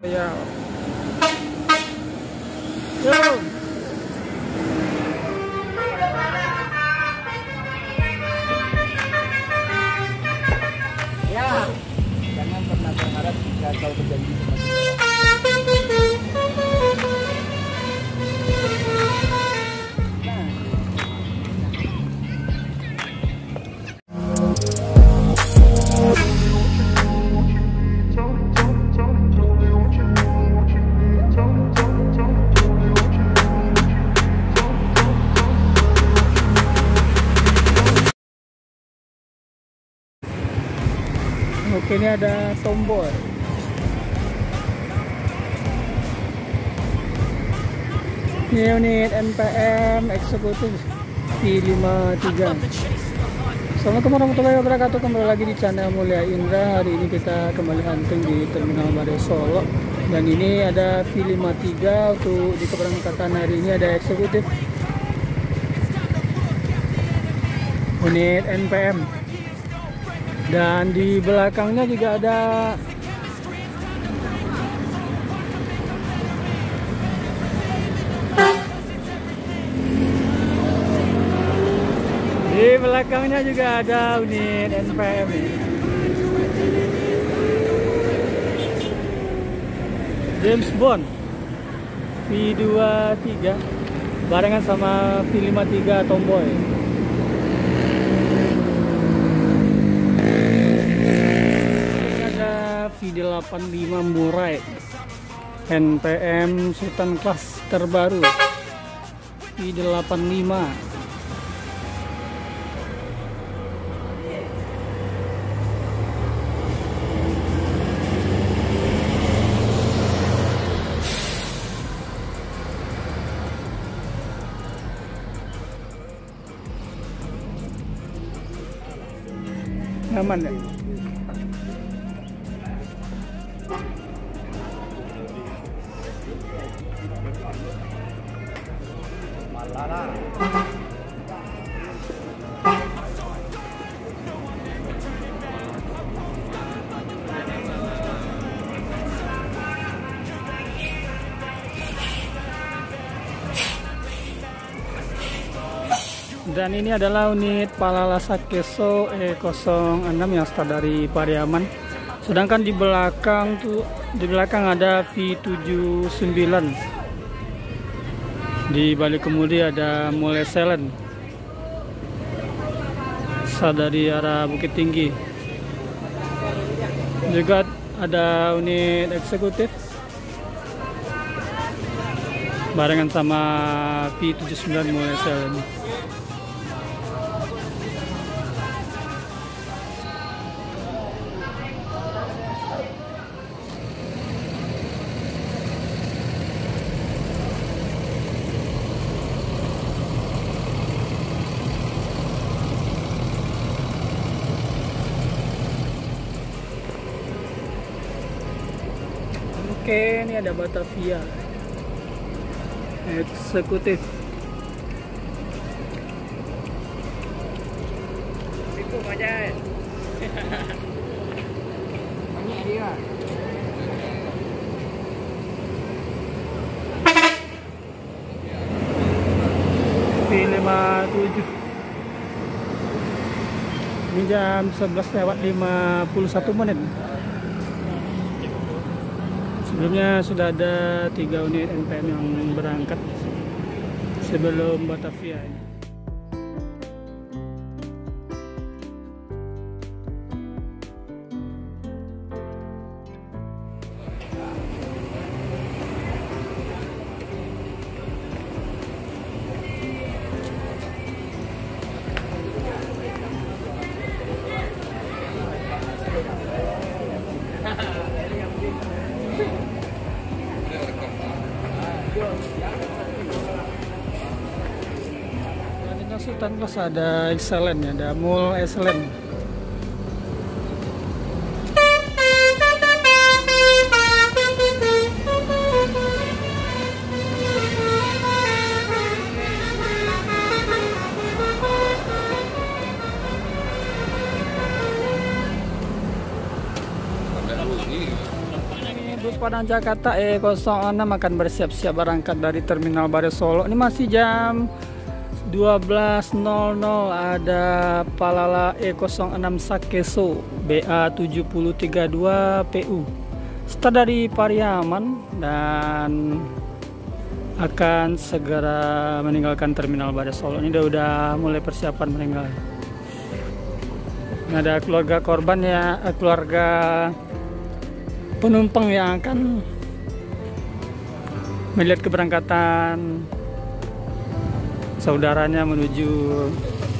Ya. Yo. Ya, jangan pernah berharap jika kau berjanji sama seseorang. Oke, ini ada Tomboy. Ini unit NPM eksekutif V53. Assalamualaikum warahmatullahi wabarakatuh. Kembali lagi di channel Mulia Indra. Hari ini kita kembali hunting di Terminal Badai Solo. Dan ini ada V53 untuk di keberangkatan hari ini ada eksekutif unit NPM. Dan di belakangnya juga ada unit NPM ini. James Bond V23 barengan sama V53 Tomboy. V85 Murai NPM Sultan kelas terbaru V85. Nyaman ya? Dan ini adalah unit Palalasa Keso E06 yang start dari Pariaman. Sedangkan di belakang ada V79. Di balik kemudi ada Mole Selen dari arah Bukit Tinggi. Juga ada unit eksekutif barengan sama V79 Mole Selen. Oke, ini ada Batavia eksekutif. Itu aja. Banyak dia. V57. Ini jam 11:51 menit. Sebelumnya sudah ada 3 unit NPM yang berangkat sebelum Batavia. Sultan Plus ada Excellent ya, ada Mall Excellent. Padang Jakarta E06 akan bersiap-siap berangkat dari Terminal Bare Solo. Ini masih jam 12.00. Ada Palala E06 Sakeso BA7032 PU. Start dari Pariaman dan akan segera meninggalkan Terminal Bare Solo. Ini udah mulai persiapan meninggal. Ini ada keluarga korban ya, keluarga penumpang yang akan melihat keberangkatan saudaranya menuju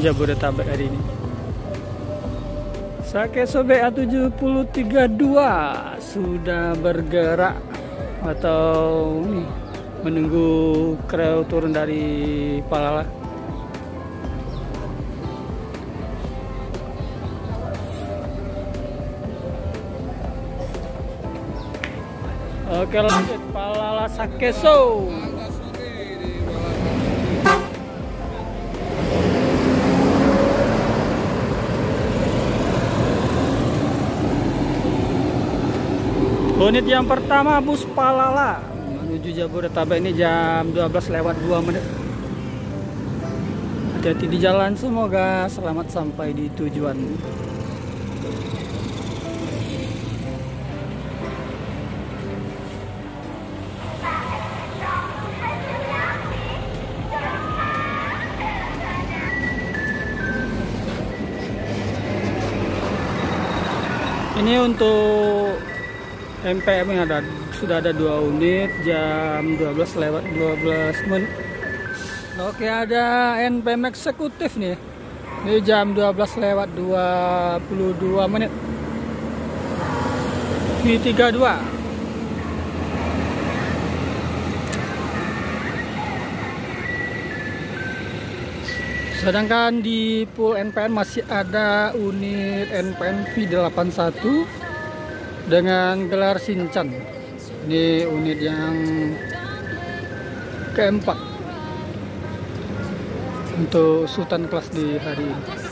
Jabodetabek hari ini. Sakeso BA7032 sudah bergerak atau nih, menunggu kreu turun dari Palala. Oke, lanjut Palala Sakeso. Unit yang pertama bus Palala menuju Jabodetabek ini jam 12:02. Hati-hati di jalan, semoga selamat sampai di tujuan. Ini untuk MPM yang sudah ada 2 unit jam 12:12. Oke, ada NPM eksekutif nih. Ini jam 12:22 V32. Sedangkan di pool NPM masih ada unit NPM V81 dengan gelar Shinchan. Ini unit yang keempat untuk Sultan kelas di hari ini.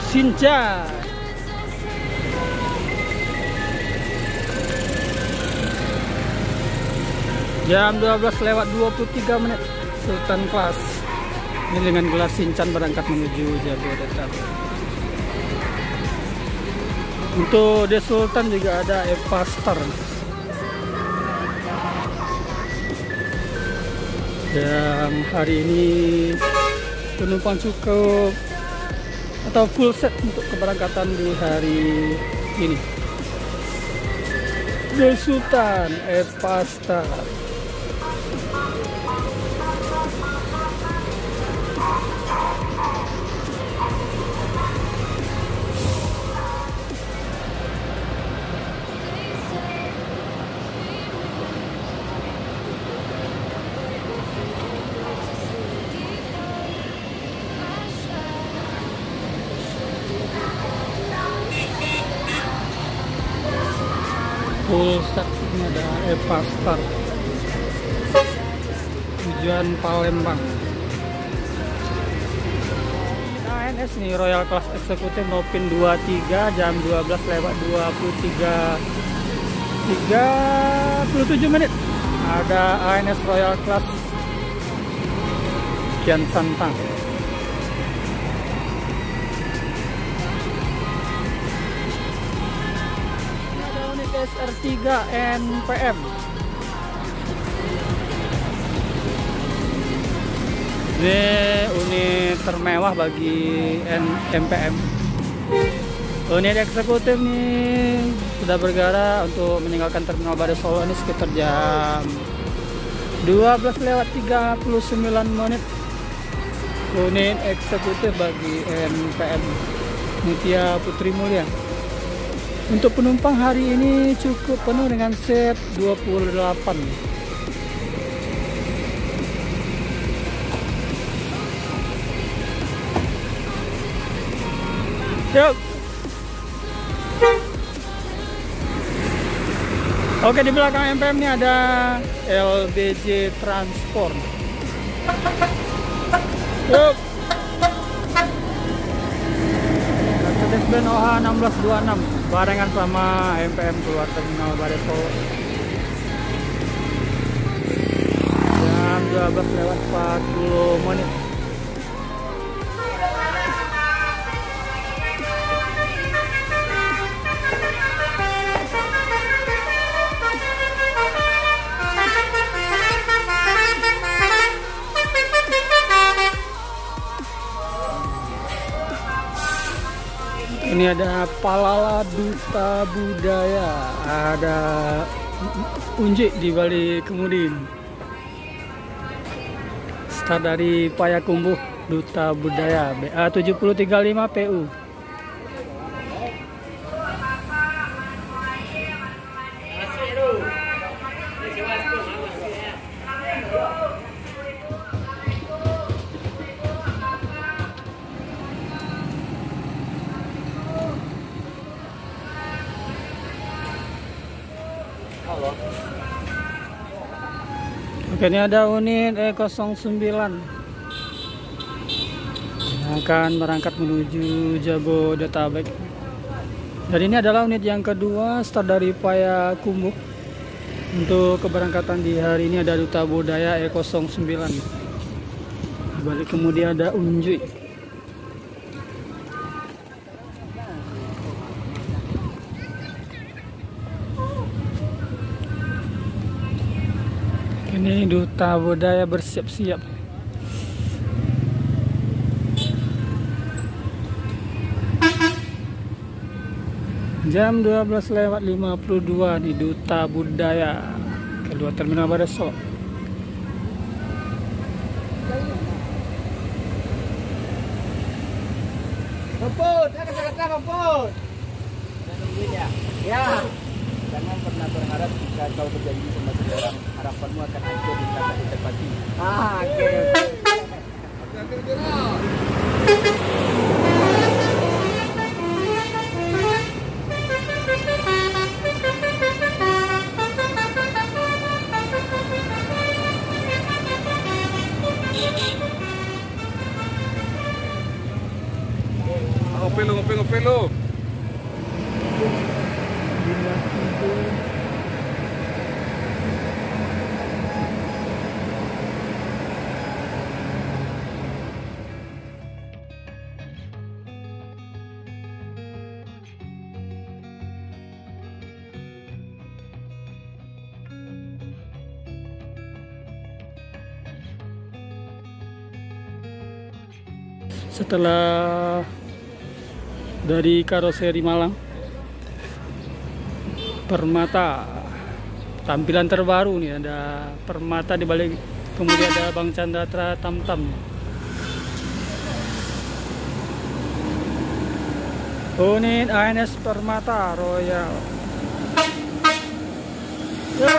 Shinchan. Jam 12:23 Sultan kelas. Ini dengan gelar Shinchan berangkat menuju Jabodetabek. Untuk The Sultan juga ada Eva Star. Dan hari ini penumpang cukup atau full set untuk keberangkatan di hari ini. The Sultan Eva Star. Full set ini ada Eva Star tujuan Palembang. ANS nih Royal Class Eksekutif Nopin 23 jam 12:23:37. Ada ANS Royal Class Kian Santang. SR3 NPM. Ini unit termewah bagi NPM. Unit eksekutif nih sudah bergerak untuk meninggalkan Terminal Bare Solo ini sekitar jam 12:39. Unit eksekutif bagi NPM Nitya Putri Mulia. Untuk penumpang hari ini cukup penuh dengan set 28. Yuk. Oke, di belakang MPM ini ada LBJ Transport. Yuk. Mercedes-Benz OH 1626 barengan sama MPM keluar terminal Balai Solo. Jam 12:40. Ini ada Palala Duta Budaya, ada Unji di balik kemudian. Start dari Payakumbuh Duta Budaya BA 7035 PU. Oke, ini ada unit E09 yang akan berangkat menuju Jabodetabek. Dan ini adalah unit yang kedua start dari Payakumbuh. Untuk keberangkatan di hari ini ada Duta Budaya E09. Di balik kemudian ada Unjuy. Ini Duta Budaya bersiap-siap. Jam 12:52 di Duta Budaya kedua terminal Balai Solo. Ngebut, kata ngebut. Ya. Jangan pernah berharap jika kau berjanji sama seseorang, harapanmu akan hancur jika tak ditepati. Oke. Ngopi lu. Setelah dari karoseri Malang, Permata, tampilan terbaru nih, ada Permata di balik, kemudian ada Bang Chandra Tamtam. Unit ANS Permata Royal. Yo.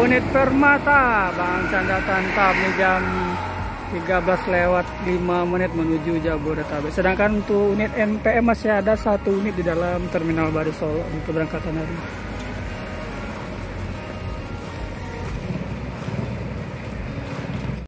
Unit Permata Bang Chandra Tamtam di jam 13:05 menuju Jabodetabek. Sedangkan untuk unit MPM masih ada satu unit di dalam terminal Balai Solo untuk keberangkatan hari ini.